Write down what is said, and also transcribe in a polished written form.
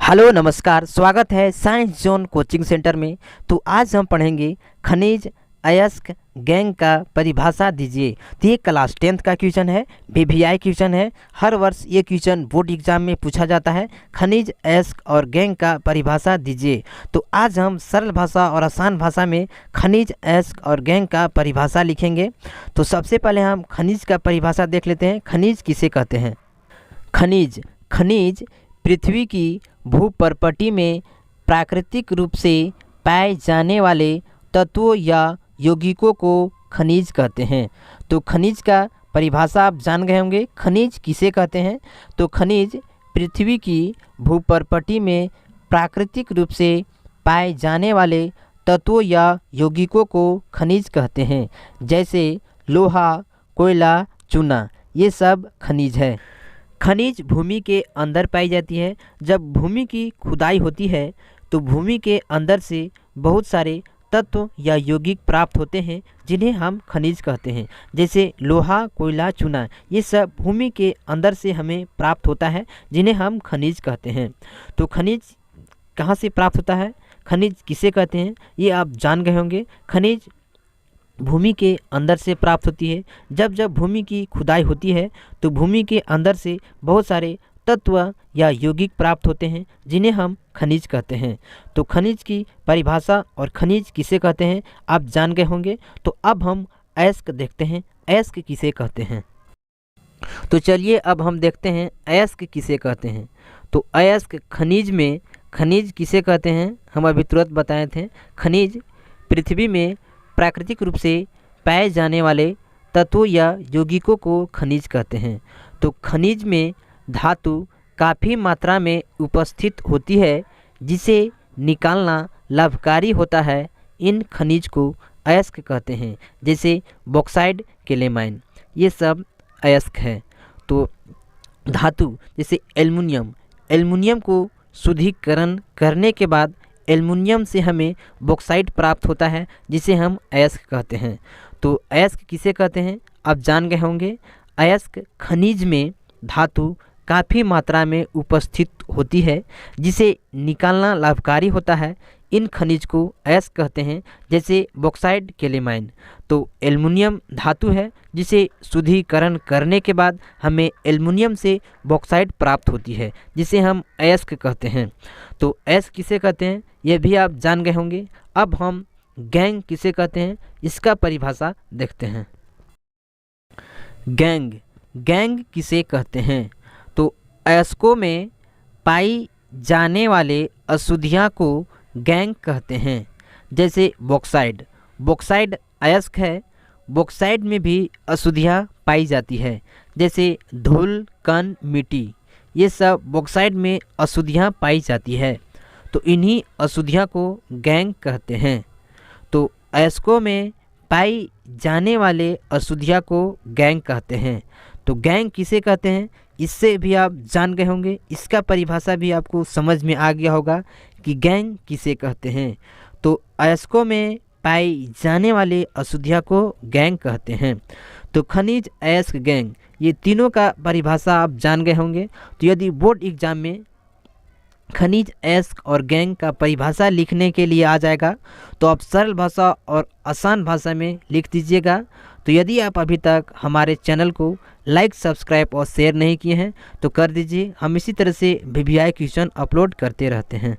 Hello नमस्कार, स्वागत है साइंस जोन कोचिंग सेंटर में। तो आज हम पढ़ेंगे खनिज अयस्क गैंग का परिभाषा दीजिए। तो ये क्लास 10th का क्वेश्चन है, वीवीआई क्वेश्चन है। हर वर्ष ये क्वेश्चन बोर्ड एग्जाम में पूछा जाता है। खनिज अयस्क और गैंग का परिभाषा दीजिए। तो आज हम सरल भाषा और आसान भाषा में खनिज अयस्क और गैंग का परिभाषा लिखेंगे। तो सबसे पहले हम खनिज का परिभाषा देख लेते हैं। खनिज किसे कहते हैं? खनिज पृथ्वी की भूपर्पटी में प्राकृतिक रूप से पाए जाने वाले तत्वों या यौगिकों को खनिज कहते हैं। तो खनिज का परिभाषा आप जान गए होंगे। खनिज किसे कहते हैं? तो खनिज पृथ्वी की भूपर्पटी में प्राकृतिक रूप से पाए जाने वाले तत्वों या यौगिकों को खनिज कहते हैं। जैसे लोहा, कोयला, चूना, ये सब खनिज है। खनिज भूमि के अंदर पाई जाती है। जब भूमि की खुदाई होती है तो भूमि के अंदर से बहुत सारे तत्व या यौगिक प्राप्त होते हैं जिन्हें हम खनिज कहते हैं। जैसे लोहा, कोयला, चूना, ये सब भूमि के अंदर से हमें प्राप्त होता है जिन्हें हम खनिज कहते हैं। तो खनिज कहाँ से प्राप्त होता है, खनिज किसे कहते हैं, ये आप जान गए होंगे। खनिज भूमि के अंदर से प्राप्त होती है। जब भूमि की खुदाई होती है तो भूमि के अंदर से बहुत सारे तत्व या यौगिक प्राप्त होते हैं जिन्हें हम खनिज कहते हैं। तो खनिज की परिभाषा और खनिज किसे कहते हैं आप जान गए होंगे। तो अब हम अयस्क देखते हैं। अयस्क किसे कहते हैं? तो चलिए अब हम देखते हैं अयस्क किसे कहते हैं। तो अयस्क खनिज किसे कहते हैं हम अभी तुरंत बताए थे। खनिज पृथ्वी में प्राकृतिक रूप से पाए जाने वाले तत्वों या यौगिकों को खनिज कहते हैं। तो खनिज में धातु काफ़ी मात्रा में उपस्थित होती है जिसे निकालना लाभकारी होता है। इन खनिज को अयस्क कहते हैं। जैसे बॉक्साइट, केलेमाइन, ये सब अयस्क है। तो धातु जैसे एल्युमिनियम को शुद्धिकरण करने के बाद एल्युमिनियम से हमें बॉक्साइट प्राप्त होता है जिसे हम अयस्क कहते हैं। तो अयस्क किसे कहते हैं आप जान गए होंगे। अयस्क खनिज में धातु काफ़ी मात्रा में उपस्थित होती है जिसे निकालना लाभकारी होता है। इन खनिज को अयस्क कहते हैं। जैसे बॉक्साइट, केलेमाइन, तो एल्युमिनियम धातु है जिसे शुद्धिकरण करने के बाद हमें एल्युमिनियम से बॉक्साइट प्राप्त होती है जिसे हम अयस्क कहते हैं। तो अयस्क किसे कहते हैं यह भी आप जान गए होंगे। अब हम गैंग किसे कहते हैं इसका परिभाषा देखते हैं। गैंग किसे कहते हैं? तो अयस्कों में पाई जाने वाले अशुद्धियाँ को गैंग कहते हैं। जैसे बॉक्साइट अयस्क है। बॉक्साइट में भी अशुद्धियाँ पाई जाती है। जैसे धूल, कण, मिट्टी, ये सब बॉक्साइट में अशुद्धियाँ पाई जाती है। तो इन्हीं अशुद्धियाँ को गैंग कहते हैं। तो अयस्कों में पाई जाने वाले अशुद्धियाँ को गैंग कहते हैं। तो गैंग किसे कहते हैं इससे भी आप जान गए होंगे। इसका परिभाषा भी आपको समझ में आ गया होगा कि गैंग किसे कहते हैं। तो अयस्कों में पाई जाने वाले अशुद्धियाँ को गैंग कहते हैं। तो खनिज, अयस्क, गैंग, ये तीनों का परिभाषा आप जान गए होंगे। तो यदि बोर्ड एग्जाम में खनिज, अयस्क और गैंग का परिभाषा लिखने के लिए आ जाएगा तो आप सरल भाषा और आसान भाषा में लिख दीजिएगा। तो यदि आप अभी तक हमारे चैनल को लाइक, सब्सक्राइब और शेयर नहीं किए हैं तो कर दीजिए। हम इसी तरह से वीवीआई क्वेश्चन अपलोड करते रहते हैं।